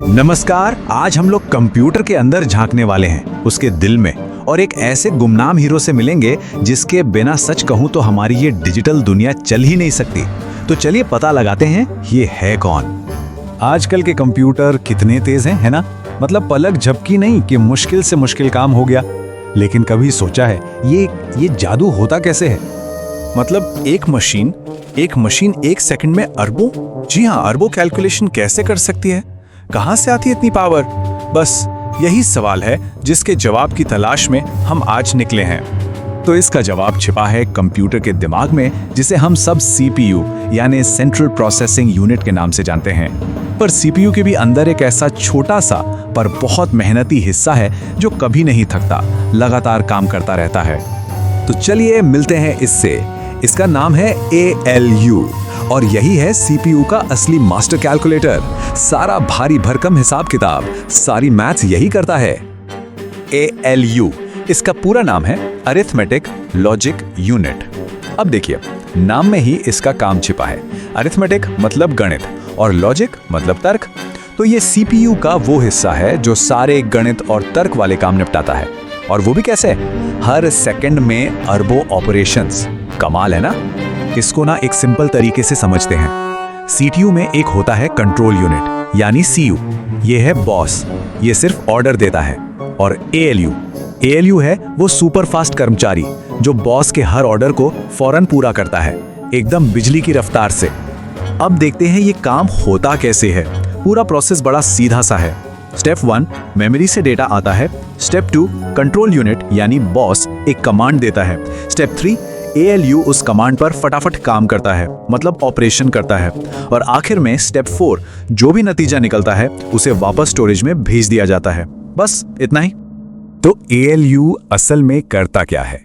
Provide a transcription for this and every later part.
नमस्कार। आज हम लोग कंप्यूटर के अंदर झांकने वाले हैं, उसके दिल में, और एक ऐसे गुमनाम हीरो से मिलेंगे जिसके बिना सच कहूं तो हमारी ये डिजिटल दुनिया चल ही नहीं सकती। तो चलिए पता लगाते हैं ये है कौन। आजकल के कंप्यूटर कितने तेज हैं, है ना? मतलब पलक झपकी नहीं कि मुश्किल से मुश्किल काम हो गया। लेकिन कभी सोचा है ये जादू होता कैसे है? मतलब एक मशीन एक सेकंड में अरबों, जी हाँ, अरबों कैलकुलेशन कैसे कर सकती है? कहां से आती है इतनी पावर? बस यही सवाल है जिसके जवाब की तलाश में हम आज निकले हैं। तो इसका जवाब छिपा है कंप्यूटर के दिमाग में, जिसे हम सब सीपीयू यानी सेंट्रल प्रोसेसिंग यूनिट के नाम से जानते हैं। पर सीपीयू के भी अंदर एक ऐसा छोटा सा पर बहुत मेहनती हिस्सा है जो कभी नहीं थकता, लगातार काम करता रहता है। तो चलिए मिलते हैं इससे। इसका नाम है ALU और यही है सीपीयू का असली मास्टर कैलकुलेटर। सारा भारी भरकम हिसाब किताब, सारी मैथ्स यही करता है। ALU इसका पूरा नाम है अरिथमेटिक लॉजिक यूनिट। अब देखिए, नाम में ही इसका काम छिपा है। अरिथमेटिक मतलब गणित और लॉजिक मतलब तर्क। तो ये सीपीयू का वो हिस्सा है जो सारे गणित और तर्क वाले काम निपटाता है। और वो भी कैसे? हर सेकंड में अरबों ऑपरेशंस। कमाल है ना? इसको ना एक सिंपल तरीके से समझते हैं। सीटीयू में एक होता है कंट्रोल यूनिट यानी सीयू, ये है बॉस, ये सिर्फ ऑर्डर देता है। और ALU है वो सुपर फास्ट कर्मचारी जो बॉस के हर ऑर्डर को फौरन पूरा करता है, एकदम बिजली की रफ्तार से। अब देखते हैं ये काम होता कैसे है। पूरा प्रोसेस बड़ा सीधा सा है। स्टेप 1 मेमोरी से डेटा आता है। स्टेप 2 कंट्रोल यूनिट यानी बॉस एक कमांड देता है। स्टेप 3 ALU उस कमांड पर फटाफट काम करता है, मतलब ऑपरेशन करता है। और आखिर में स्टेप 4 जो भी नतीजा निकलता है उसे वापस स्टोरेज में भेज दिया जाता है। बस इतना ही। तो ALU असल में करता क्या है?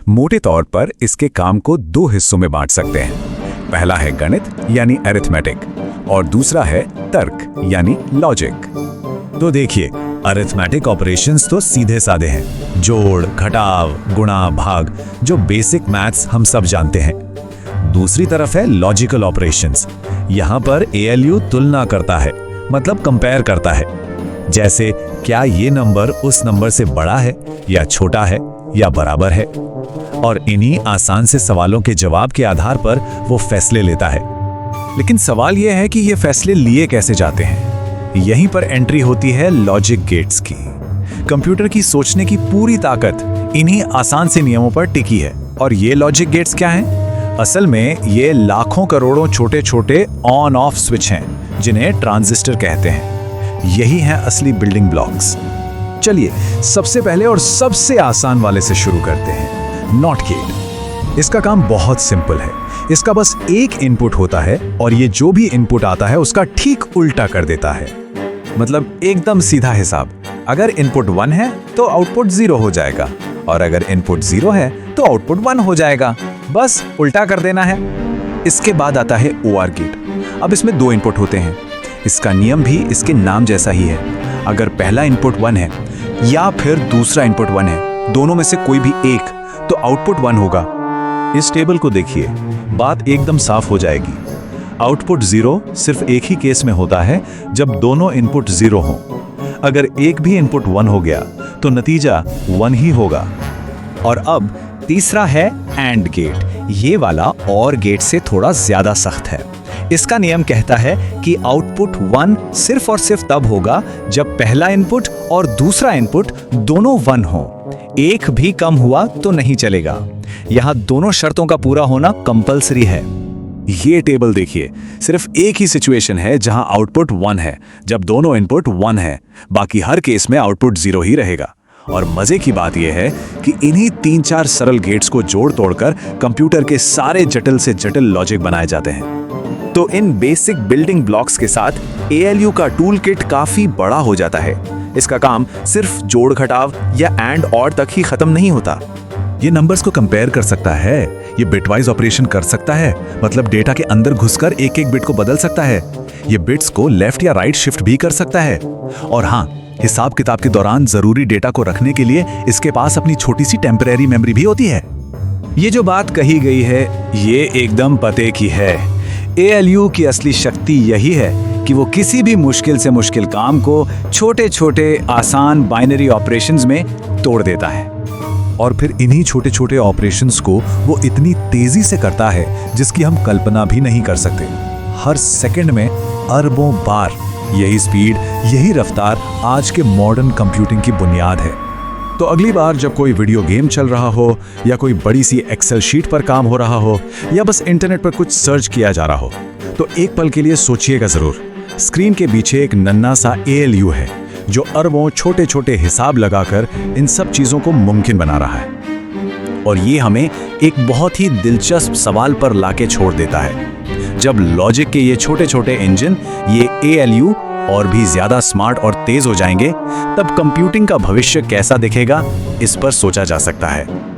मोटे तौर पर इसके काम को दो हिस्सों में बांट सकते हैं। पहला है गणित यानी अरिथमेटिक और दूसरा है तर्क यानी लॉजिक। तो देखिए, अरिथमेटिक ऑपरेशंस तो सीधे साधे हैं, जोड़, घटाव, गुणा, भाग, जो बेसिक मैथ्स हम सब जानते हैं। दूसरी तरफ है लॉजिकल ऑपरेशंस। यहाँ पर ALU तुलना करता है, मतलब कंपेयर करता है। जैसे क्या ये नंबर उस नंबर से बड़ा है या छोटा है या बराबर है। और इन्हीं आसान से सवालों के जवाब के आधार पर वो फैसले लेता है। लेकिन सवाल यह है कि ये फैसले लिए कैसे जाते हैं? यहीं पर एंट्री होती है लॉजिक गेट्स की। कंप्यूटर की सोचने की पूरी ताकत इन्हीं आसान से नियमों पर टिकी है। और ये लॉजिक गेट्स क्या हैं? असल में ये लाखों करोड़ों छोटे छोटे ऑन ऑफ स्विच हैं जिन्हें ट्रांजिस्टर कहते हैं। यही हैं असली बिल्डिंग ब्लॉक्स। चलिए सबसे पहले और सबसे आसान वाले से शुरू करते हैं, नॉट गेट। इसका काम बहुत सिंपल है। इसका बस एक इनपुट होता है और ये जो भी इनपुट आता है उसका ठीक उल्टा कर देता है। मतलब एकदम सीधा हिसाब। अगर इनपुट 1 है तो आउटपुट 0 हो जाएगा, और अगर इनपुट 0 है तो आउटपुट 1 हो जाएगा। बस उल्टा कर देना है। इसके बाद आता है OR गेट। अब इसमें 2 इनपुट होते हैं। इसका नियम भी इसके नाम जैसा ही है। अगर पहला इनपुट 1 है या फिर दूसरा इनपुट 1 है, दोनों में से कोई भी एक, तो आउटपुट 1 होगा। इस टेबल को देखिए, बात एकदम साफ हो जाएगी। आउटपुट 0 सिर्फ एक ही केस में होता है, जब दोनों इनपुट 0 हों। अगर एक भी इनपुट 1 हो गया तो नतीजा 1 ही होगा। और अब तीसरा है AND गेट। ये वाला OR गेट से थोड़ा ज्यादा सख्त है। इसका नियम कहता है कि आउटपुट 1 सिर्फ और सिर्फ तब होगा जब पहला इनपुट और दूसरा इनपुट दोनों 1 हो। एक भी कम हुआ तो नहीं चलेगा। यहां दोनों शर्तों का पूरा होना कंपलसरी है। ये टेबल देखिए, सिर्फ एक ही सिचुएशन है जहां आउटपुट 1 है, जब दोनों इनपुट 1 है। बाकी हर केस में आउटपुट 0 ही रहेगा। और मजे की बात यह है कि इन्हीं 3-4 सरल गेट्स को जोड़ तोड़कर कंप्यूटर के सारे जटिल से जटिल लॉजिक बनाए जाते हैं। तो इन बेसिक बिल्डिंग ब्लॉक्स के साथ ALU का टूल किट काफी बड़ा हो जाता है। इसका काम सिर्फ जोड़ घटाव या एंड और तक ही खत्म नहीं होता। ये नंबर्स को कंपेयर कर सकता है, ये बिटवाइज ऑपरेशन कर सकता है, मतलब डेटा के अंदर घुसकर एक एक बिट को बदल सकता है। ये बिट्स को लेफ्ट या राइट शिफ्ट भी कर सकता है। और हाँ, हिसाब किताब के दौरान जरूरी डेटा को रखने के लिए इसके पास अपनी छोटी सी टेम्परेरी मेमोरी भी होती है। ये जो बात कही गई है ये एकदम पते की है। ALU की असली शक्ति यही है कि वो किसी भी मुश्किल से मुश्किल काम को छोटे छोटे आसान बाइनरी ऑपरेशंस में तोड़ देता है। और फिर इन्हीं छोटे छोटे ऑपरेशंस को वो इतनी तेजी से करता है जिसकी हम कल्पना भी नहीं कर सकते। हर सेकंड में अरबों बार। यही स्पीड, यही रफ्तार आज के मॉडर्न कंप्यूटिंग की बुनियाद है। तो अगली बार जब कोई वीडियो गेम चल रहा हो, या कोई बड़ी सी एक्सेल शीट पर काम हो रहा हो, या बस इंटरनेट पर कुछ सर्च किया जा रहा हो, तो एक पल के लिए सोचिएगा जरूर, स्क्रीन के पीछे एक नन्हा सा ALU है जो अरबों छोटे छोटे हिसाब लगाकर इन सब चीजों को मुमकिन बना रहा है। और ये हमें एक बहुत ही दिलचस्प सवाल पर लाके छोड़ देता है। जब लॉजिक के ये छोटे छोटे इंजन, ये ALU और भी ज्यादा स्मार्ट और तेज हो जाएंगे, तब कंप्यूटिंग का भविष्य कैसा दिखेगा, इस पर सोचा जा सकता है।